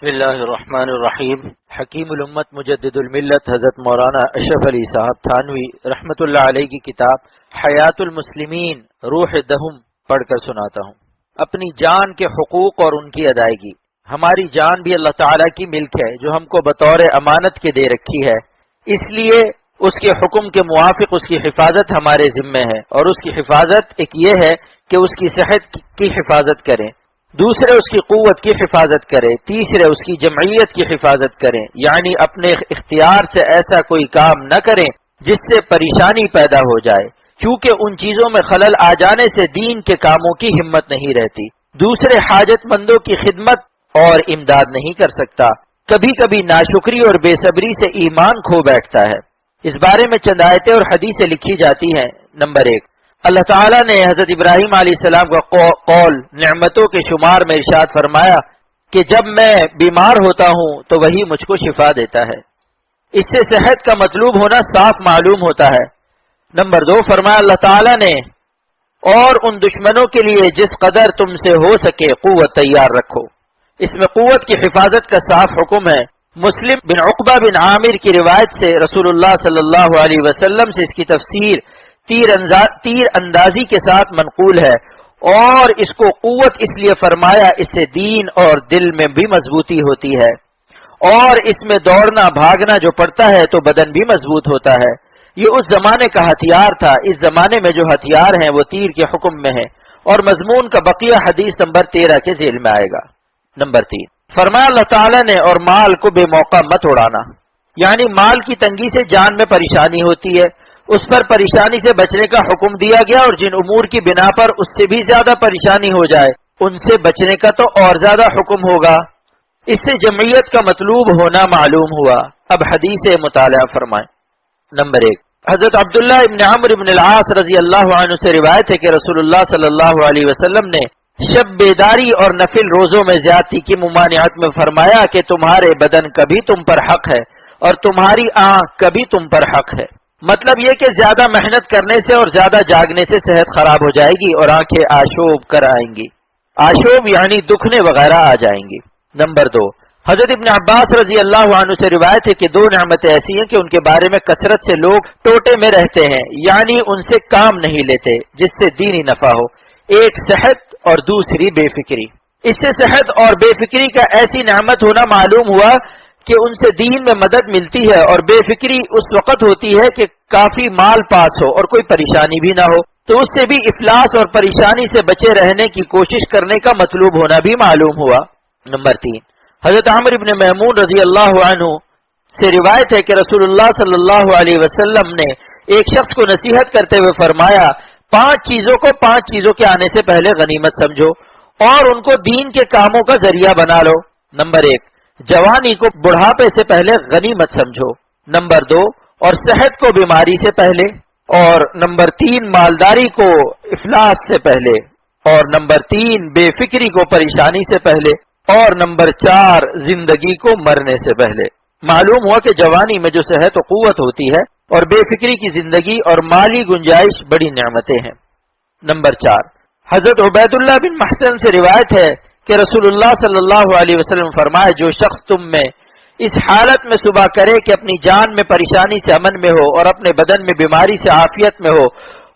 بسم اللہ الرحمن الرحیم۔ حکیم الامت مجدد الملت حضرت مولانا اشرف علی صاحب تھانوی رحمۃ اللہ علیہ کی کتاب حیات المسلمین روح دہم پڑھ کر سناتا ہوں۔ اپنی جان کے حقوق اور ان کی ادائیگی۔ ہماری جان بھی اللہ تعالیٰ کی ملک ہے جو ہم کو بطور امانت کے دے رکھی ہے، اس لیے اس کے حکم کے موافق اس کی حفاظت ہمارے ذمے ہے، اور اس کی حفاظت ایک یہ ہے کہ اس کی صحت کی حفاظت کریں، دوسرے اس کی قوت کی حفاظت کرے، تیسرے اس کی جمعیت کی حفاظت کریں، یعنی اپنے اختیار سے ایسا کوئی کام نہ کریں جس سے پریشانی پیدا ہو جائے، کیونکہ ان چیزوں میں خلل آ جانے سے دین کے کاموں کی ہمت نہیں رہتی۔ دوسرے حاجت مندوں کی خدمت اور امداد نہیں کر سکتا۔ کبھی کبھی ناشکری اور بے صبری سے ایمان کھو بیٹھتا ہے۔ اس بارے میں چند آیتیں اور حدیثیں لکھی جاتی ہیں۔ نمبر 1، اللہ تعالیٰ نے حضرت ابراہیم علیہ السلام کا قول نعمتوں کے شمار میں ارشاد فرمایا کہ جب میں بیمار ہوتا ہوں تو وہی مجھ کو شفا دیتا ہے۔ اس سے صحت کا مطلوب ہونا صاف معلوم ہوتا ہے۔ نمبر 2، فرمایا اللہ تعالیٰ نے اور ان دشمنوں کے لیے جس قدر تم سے ہو سکے قوت تیار رکھو۔ اس میں قوت کی حفاظت کا صاف حکم ہے۔ مسلم بن عقبہ بن عامر کی روایت سے رسول اللہ صلی اللہ علیہ وسلم سے اس کی تفسیر تیر اندازی کے ساتھ منقول ہے، اور اس کو قوت اس لیے فرمایا اس سے دین اور دل میں بھی مضبوطی ہوتی ہے، اور اس میں دوڑنا بھاگنا جو پڑتا ہے تو بدن بھی مضبوط ہوتا ہے۔ یہ اس زمانے کا ہتھیار تھا۔ اس زمانے میں جو ہتھیار ہیں وہ تیر کے حکم میں ہے، اور مضمون کا بقیہ حدیث نمبر 13 کے ذیل میں آئے گا۔ نمبر 3، فرمایا اللہ تعالیٰ نے اور مال کو بے موقع مت اڑانا، یعنی مال کی تنگی سے جان میں پریشانی ہوتی ہے، اس پر پریشانی سے بچنے کا حکم دیا گیا، اور جن امور کی بنا پر اس سے بھی زیادہ پریشانی ہو جائے ان سے بچنے کا تو اور زیادہ حکم ہوگا۔ اس سے جمعیت کا مطلوب ہونا معلوم ہوا۔ اب حدیث مطالعہ فرمائیں۔ نمبر 1، حضرت عبداللہ ابن عمرو ابن العاص رضی اللہ عنہ سے روایت ہے کہ رسول اللہ صلی اللہ علیہ وسلم نے شب بیداری اور نفل روزوں میں زیادتی کی ممانعت میں فرمایا کہ تمہارے بدن کبھی تم پر حق ہے اور تمہاری آنکھ کبھی تم پر حق ہے۔ مطلب یہ کہ زیادہ محنت کرنے سے اور زیادہ جاگنے سے صحت خراب ہو جائے گی اور آنکھیں آشوب کر آئیں گی۔ آشوب یعنی دکھنے وغیرہ آ جائیں گی۔ نمبر 2، حضرت ابن عباس رضی اللہ عنہ سے روایت ہے کہ 2 نعمتیں ایسی ہیں کہ ان کے بارے میں کثرت سے لوگ ٹوٹے میں رہتے ہیں، یعنی ان سے کام نہیں لیتے جس سے دینی نفع ہو۔ ایک صحت اور دوسری بے فکری۔ اس سے صحت اور بے فکری کا ایسی نعمت ہونا معلوم ہوا کہ ان سے دین میں مدد ملتی ہے، اور بے فکری اس وقت ہوتی ہے کہ کافی مال پاس ہو اور کوئی پریشانی بھی نہ ہو، تو اس سے بھی افلاس اور پریشانی سے بچے رہنے کی کوشش کرنے کا مطلوب ہونا بھی معلوم ہوا۔ نمبر 3، حضرت عمرو بن میمون رضی اللہ عنہ سے روایت ہے کہ رسول اللہ صلی اللہ علیہ وسلم نے ایک شخص کو نصیحت کرتے ہوئے فرمایا 5 چیزوں کو 5 چیزوں کے آنے سے پہلے غنیمت سمجھو اور ان کو دین کے کاموں کا ذریعہ بنا لو۔ نمبر 1، جوانی کو بڑھاپے سے پہلے غنیمت سمجھو۔ نمبر 2، اور صحت کو بیماری سے پہلے، اور نمبر 3، مالداری کو افلاس سے پہلے، اور نمبر 3، بے فکری کو پریشانی سے پہلے، اور نمبر 4، زندگی کو مرنے سے پہلے۔ معلوم ہوا کہ جوانی میں جو صحت و قوت ہوتی ہے اور بے فکری کی زندگی اور مالی گنجائش بڑی نعمتیں ہیں۔ نمبر 4، حضرت عبید اللہ بن محسن سے روایت ہے کہ رسول اللہ صلی اللہ علیہ وسلم فرمائے جو شخص تم میں اس حالت میں صبح کرے کہ اپنی جان میں پریشانی سے امن میں ہو اور اپنے بدن میں بیماری سے عافیت میں ہو،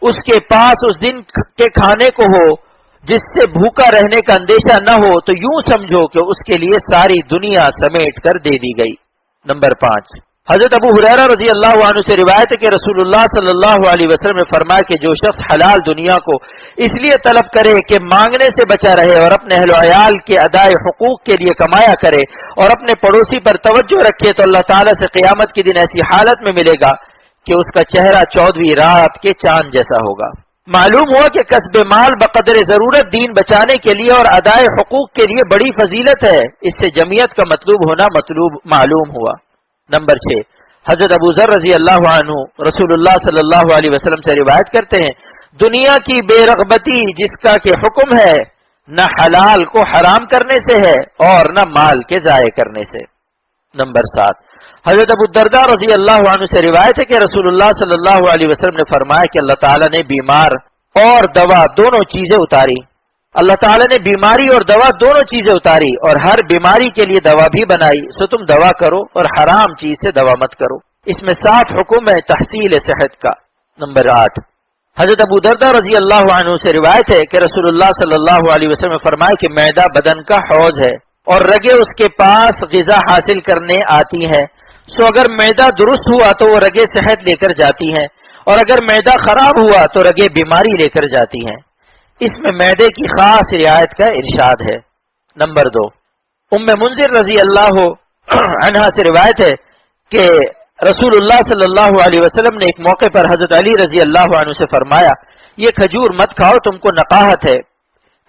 اس کے پاس اس دن کے کھانے کو ہو جس سے بھوکا رہنے کا اندیشہ نہ ہو، تو یوں سمجھو کہ اس کے لیے ساری دنیا سمیٹ کر دے دی گئی۔ نمبر 5، حضرت ابو ہریرہ رضی اللہ عنہ سے روایت ہے کہ رسول اللہ صلی اللہ علیہ وسلم نے فرمایا کہ جو شخص حلال دنیا کو اس لیے طلب کرے کہ مانگنے سے بچا رہے اور اپنے اہل و عیال کے ادائے حقوق کے لیے کمایا کرے اور اپنے پڑوسی پر توجہ رکھے، تو اللہ تعالیٰ سے قیامت کے دن ایسی حالت میں ملے گا کہ اس کا چہرہ 14ویں رات کے چاند جیسا ہوگا۔ معلوم ہوا کہ کسب مال بقدر ضرورت دین بچانے کے لیے اور ادائے حقوق کے لیے بڑی فضیلت ہے۔ اس سے جمعیت کا مطلوب ہونا معلوم ہوا۔ نمبر 6، حضرت ابو ذر رضی اللہ عنہ رسول اللہ صلی اللہ علیہ وسلم سے روایت کرتے ہیں دنیا کی بے رغبتی جس کا کہ حکم ہے نہ حلال کو حرام کرنے سے ہے اور نہ مال کے ضائع کرنے سے۔ نمبر 7، حضرت ابو الدرداء رضی اللہ عنہ سے روایت ہے کہ رسول اللہ صلی اللہ علیہ وسلم نے فرمایا کہ اللہ تعالیٰ نے بیمار اور دوا دونوں چیزیں اتاری۔ اللہ تعالیٰ نے بیماری اور دوا دونوں چیزیں اتاری اور ہر بیماری کے لیے دوا بھی بنائی، سو تم دوا کرو اور حرام چیز سے دوا مت کرو۔ اس میں 7 حکم ہے تحصیل صحت کا۔ نمبر 8، حضرت ابو درداء رضی اللہ عنہ سے روایت ہے کہ رسول اللہ صلی اللہ علیہ وسلم نے فرمایا کہ معدہ بدن کا حوض ہے اور رگیں اس کے پاس غذا حاصل کرنے آتی ہیں، سو اگر معدہ درست ہوا تو وہ رگیں صحت لے کر جاتی ہیں، اور اگر معدہ خراب ہوا تو رگیں بیماری لے کر جاتی ہیں۔ اس میں معدے کی خاص رعایت کا ارشاد ہے۔ نمبر 2، ام منذر رضی اللہ عنہا سے روایت ہے کہ رسول اللہ صلی اللہ علیہ وسلم نے ایک موقع پر حضرت علی رضی اللہ عنہ سے فرمایا، یہ کھجور مت کھاؤ، تم کو نقاہت ہے۔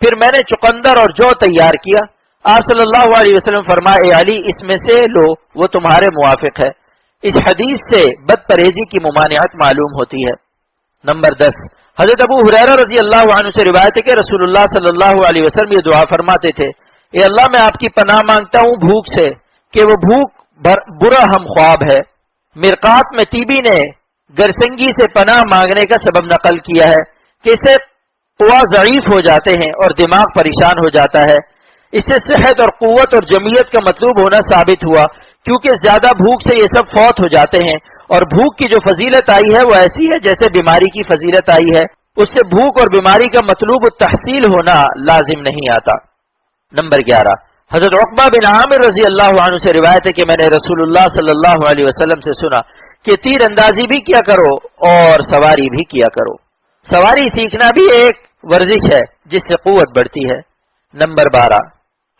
پھر میں نے چقندر اور جو تیار کیا، آپ صلی اللہ علیہ وسلم فرمایا، اے علی اس میں سے لو، وہ تمہارے موافق ہے۔ اس حدیث سے بد پرہیزی کی ممانعت معلوم ہوتی ہے۔ نمبر 10، حضرت ابو ہریرہ رضی اللہ عنہ سے روایت ہے کہ رسول اللہ صلی اللہ علیہ وسلم یہ دعا فرماتے تھے، اے اللہ میں آپ کی پناہ مانگتا ہوں بھوک سے کہ وہ بھوک برا ہم خواب ہے۔ مرقات میں طیبی نے گرسنگی سے پناہ مانگنے کا سبب نقل کیا ہے کہ اس سے قوا ضعیف ہو جاتے ہیں اور دماغ پریشان ہو جاتا ہے۔ اس سے صحت اور قوت اور جمعیت کا مطلوب ہونا ثابت ہوا، کیونکہ زیادہ بھوک سے یہ سب فوت ہو جاتے ہیں، اور بھوک کی جو فضیلت آئی ہے وہ ایسی ہے جیسے بیماری کی فضیلت آئی ہے، اس سے بھوک اور بیماری کا مطلوب تحصیل ہونا لازم نہیں آتا۔ نمبر 11، حضرت عقبہ بن عامر رضی اللہ عنہ سے روایت ہے کہ میں نے رسول اللہ صلی اللہ علیہ وسلم سے سنا کہ تیر اندازی بھی کیا کرو اور سواری بھی کیا کرو۔ سواری سیکھنا بھی ایک ورزش ہے جس سے قوت بڑھتی ہے۔ نمبر 12،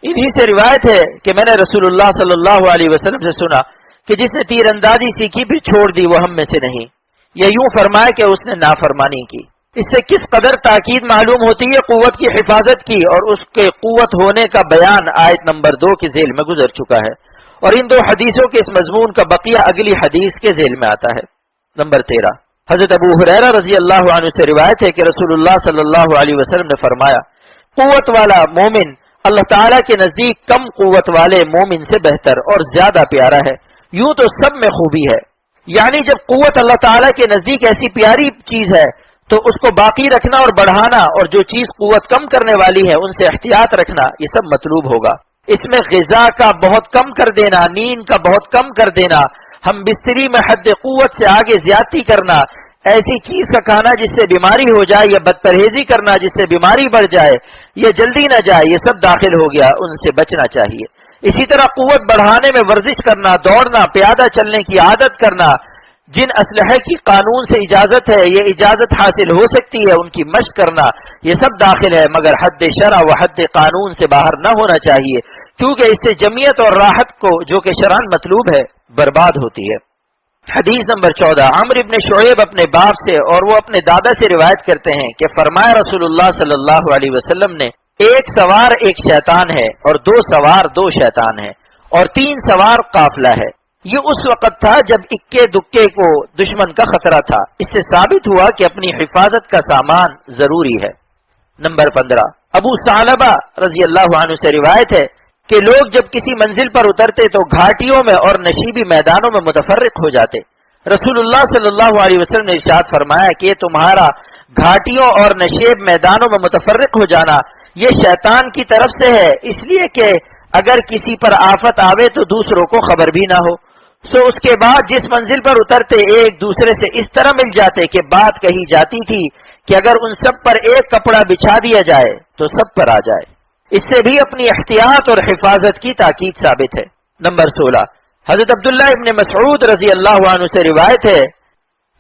انہی سے روایت ہے کہ میں نے رسول اللہ صلی اللہ علیہ وسلم سے سنا کہ جس نے تیر اندازی سیکھی پھر چھوڑ دی وہ ہم میں سے نہیں، یا یوں فرمایا کہ اس نے نافرمانی کی۔ اس سے کس قدر تاکید معلوم ہوتی ہے قوت کی حفاظت کی، اور اس کے قوت ہونے کا بیان آیت نمبر 2 کے ذیل میں گزر چکا ہے، اور ان 2 حدیثوں کے اس مضمون کا بقیہ اگلی حدیث کے ذیل میں آتا ہے۔ نمبر 13، حضرت ابو ہریرہ رضی اللہ عنہ سے روایت ہے کہ رسول اللہ صلی اللہ علیہ وسلم نے فرمایا، قوت والا مومن اللہ تعالیٰ کے نزدیک کم قوت والے مومن سے بہتر اور زیادہ پیارا ہے۔ یوں تو سب میں خوبی ہے، یعنی جب قوت اللہ تعالیٰ کے نزدیک ایسی پیاری چیز ہے تو اس کو باقی رکھنا اور بڑھانا، اور جو چیز قوت کم کرنے والی ہے ان سے احتیاط رکھنا، یہ سب مطلوب ہوگا۔ اس میں غذا کا بہت کم کر دینا، نیند کا بہت کم کر دینا، ہم بستری میں حد قوت سے آگے زیادتی کرنا، ایسی چیز کا کھانا جس سے بیماری ہو جائے، یا بد پرہیزی کرنا جس سے بیماری بڑھ جائے، یا جلدی نہ جائے، یہ سب داخل ہو گیا، ان سے بچنا چاہیے۔ اسی طرح قوت بڑھانے میں ورزش کرنا، دوڑنا، پیادہ چلنے کی عادت کرنا، جن اسلحے کی قانون سے اجازت ہے، یہ اجازت حاصل ہو سکتی ہے، ان کی مشق کرنا، یہ سب داخل ہے، مگر حد شرع و حد قانون سے باہر نہ ہونا چاہیے، کیونکہ اس سے جمعیت اور راحت کو جو کہ شرعاً مطلوب ہے برباد ہوتی ہے۔ حدیث نمبر 14، عمرو بن شعیب اپنے باپ سے اور وہ اپنے دادا سے روایت کرتے ہیں کہ فرمایا رسول اللہ صلی اللہ علیہ وسلم نے، ایک سوار ایک شیطان ہے، اور 2 سوار 2 شیطان ہے، اور 3 سوار قافلہ ہے۔ یہ اس وقت تھا جب اکے دکے کو دشمن کا خطرہ تھا۔ اس سے ثابت ہوا کہ اپنی حفاظت کا سامان ضروری ہے۔ نمبر 15، ابو ثعلبہ رضی اللہ عنہ سے روایت ہے کہ لوگ جب کسی منزل پر اترتے تو گھاٹیوں میں اور نشیبی میدانوں میں متفرق ہو جاتے۔ رسول اللہ صلی اللہ علیہ وسلم نے ارشاد فرمایا کہ یہ تمہارا گھاٹیوں اور نشیب میدانوں میں متفرق ہو جانا یہ شیطان کی طرف سے ہے، اس لیے کہ اگر کسی پر آفت آوے تو دوسروں کو خبر بھی نہ ہو۔ سو اس کے بعد جس منزل پر اترتے ایک دوسرے سے اس طرح مل جاتے کہ بات کہی جاتی تھی کہ اگر ان سب پر ایک کپڑا بچھا دیا جائے تو سب پر آ جائے۔ اس سے بھی اپنی احتیاط اور حفاظت کی تاکید ثابت ہے۔ نمبر 16، حضرت عبداللہ ابن مسعود رضی اللہ عنہ سے روایت ہے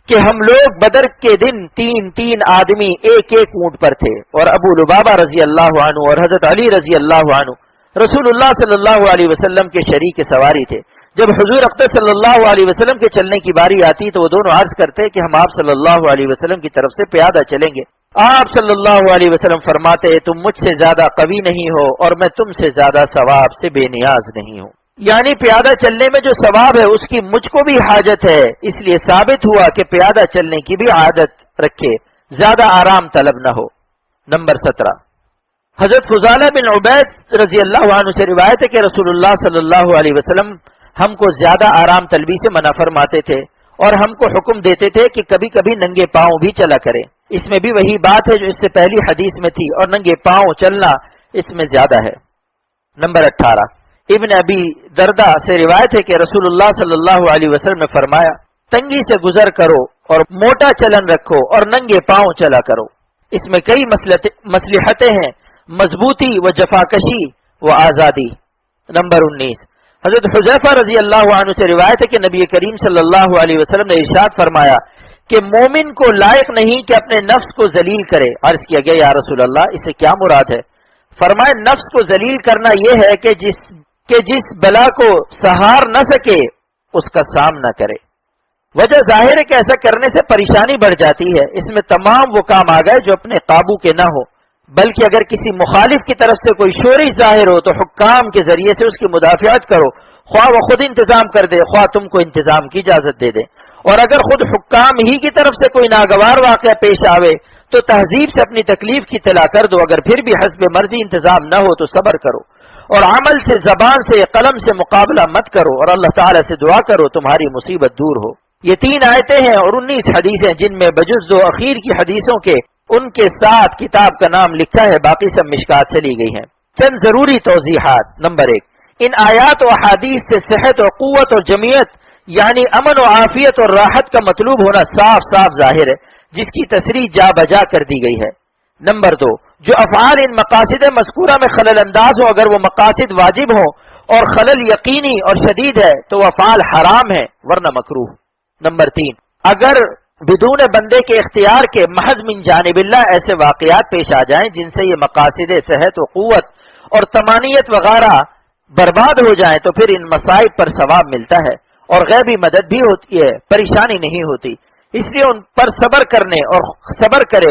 کہ ہم لوگ بدر کے دن 3 آدمی ایک اونٹ پر تھے، اور ابو لبابہ رضی اللہ عنہ اور حضرت علی رضی اللہ عنہ رسول اللہ صلی اللہ علیہ وسلم کے شریک سواری تھے۔ جب حضور اقدس صلی اللہ علیہ وسلم کے چلنے کی باری آتی تو وہ دونوں عرض کرتے کہ ہم آپ صلی اللہ علیہ وسلم کی طرف سے پیادہ چلیں گے۔ آپ صلی اللہ علیہ وسلم فرماتے تم مجھ سے زیادہ قوی نہیں ہو اور میں تم سے زیادہ ثواب سے بے نیاز نہیں ہوں، یعنی پیادہ چلنے میں جو ثواب ہے اس کی مجھ کو بھی حاجت ہے، اس لیے ثابت ہوا کہ پیادہ چلنے کی بھی عادت رکھے، زیادہ آرام طلب نہ ہو۔ نمبر 17، حضرت فضالہ بن عبید رضی اللہ عنہ سے روایت ہے کہ رسول اللہ صلی اللہ علیہ وسلم ہم کو زیادہ آرام طلبی سے منع فرماتے تھے، اور ہم کو حکم دیتے تھے کہ کبھی کبھی ننگے پاؤں بھی چلا کریں۔ اس میں بھی وہی بات ہے جو اس سے پہلی حدیث میں تھی، اور ننگے پاؤں چلنا اس میں زیادہ ہے۔ نمبر 18، ابن ابی دردہ سے روایت ہے کہ رسول اللہ صلی اللہ علیہ وسلم نے فرمایا، تنگی سے گزر کرو اور موٹا چلن رکھو اور ننگے پاؤں چلا کرو۔ اس میں کئی مصلحتیں ہیں، مضبوطی و جفاکشی و آزادی۔ نمبر 19، حضرت حذیفہ رضی اللہ عنہ سے روایت ہے کہ نبی کریم صلی اللہ علیہ وسلم نے ارشاد فرمایا کہ مومن کو لائق نہیں کہ اپنے نفس کو ذلیل کرے۔ عرض کیا گیا یا رسول اللہ اس سے کیا مراد ہے؟ فرمائے نفس کو ذلیل کرنا یہ ہے کہ جس بلا کو سہار نہ سکے اس کا سامنا کرے۔ وجہ ظاہر ہے کہ ایسا کرنے سے پریشانی بڑھ جاتی ہے۔ اس میں تمام وہ کام آ گئے جو اپنے قابو کے نہ ہو، بلکہ اگر کسی مخالف کی طرف سے کوئی شورش ظاہر ہو تو حکام کے ذریعے سے اس کی مدافعت کرو، خواہ وہ خود انتظام کر دے خواہ تم کو انتظام کی اجازت دے دے۔ اور اگر خود حکام ہی کی طرف سے کوئی ناگوار واقعہ پیش آوے تو تہذیب سے اپنی تکلیف کی اطلاع کر دو، اگر پھر بھی حسب مرضی انتظام نہ ہو تو صبر کرو، اور عمل سے، زبان سے، قلم سے مقابلہ مت کرو، اور اللہ تعالیٰ سے دعا کرو تمہاری مصیبت دور ہو۔ یہ 3 آیتیں ہیں اور 19 حدیثیں، جن میں بجز 2 اخیر کی حدیثوں کے ان کے ساتھ کتاب کا نام لکھا ہے، باقی سب مشکات سے لی گئی ہیں۔ چند ضروری توضیحات۔ نمبر 1، ان آیات و احادیث سے صحت اور قوت اور جمعیت یعنی امن و عافیت اور راحت کا مطلوب ہونا صاف صاف ظاہر ہے، جس کی تصریح جا بجا کر دی گئی ہے۔ نمبر 2، جو افعال ان مقاصد مذکورہ میں خلل انداز ہو، اگر وہ مقاصد واجب ہوں اور خلل یقینی اور شدید ہے تو وہ افعال حرام ہے ورنہ مکروہ۔ نمبر 3، اگر بدون بندے کے اختیار کے محض من جانب اللہ ایسے واقعات پیش آ جائیں جن سے یہ مقاصد صحت و قوت اور تمانیت وغیرہ برباد ہو جائیں تو پھر ان مصائب پر ثواب ملتا ہے اور غیبی مدد بھی ہوتی ہے، پریشانی نہیں ہوتی۔ اس لیے ان پر صبر کرے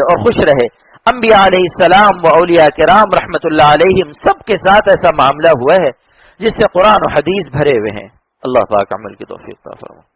اور خوش رہے۔ انبیاء علیہ السلام و اولیاء کرام رحمت اللہ علیہم سب کے ساتھ ایسا معاملہ ہوا ہے جس سے قرآن و حدیث بھرے ہوئے ہیں۔ اللہ پاک عمل کی توفیق عطا فرمائے۔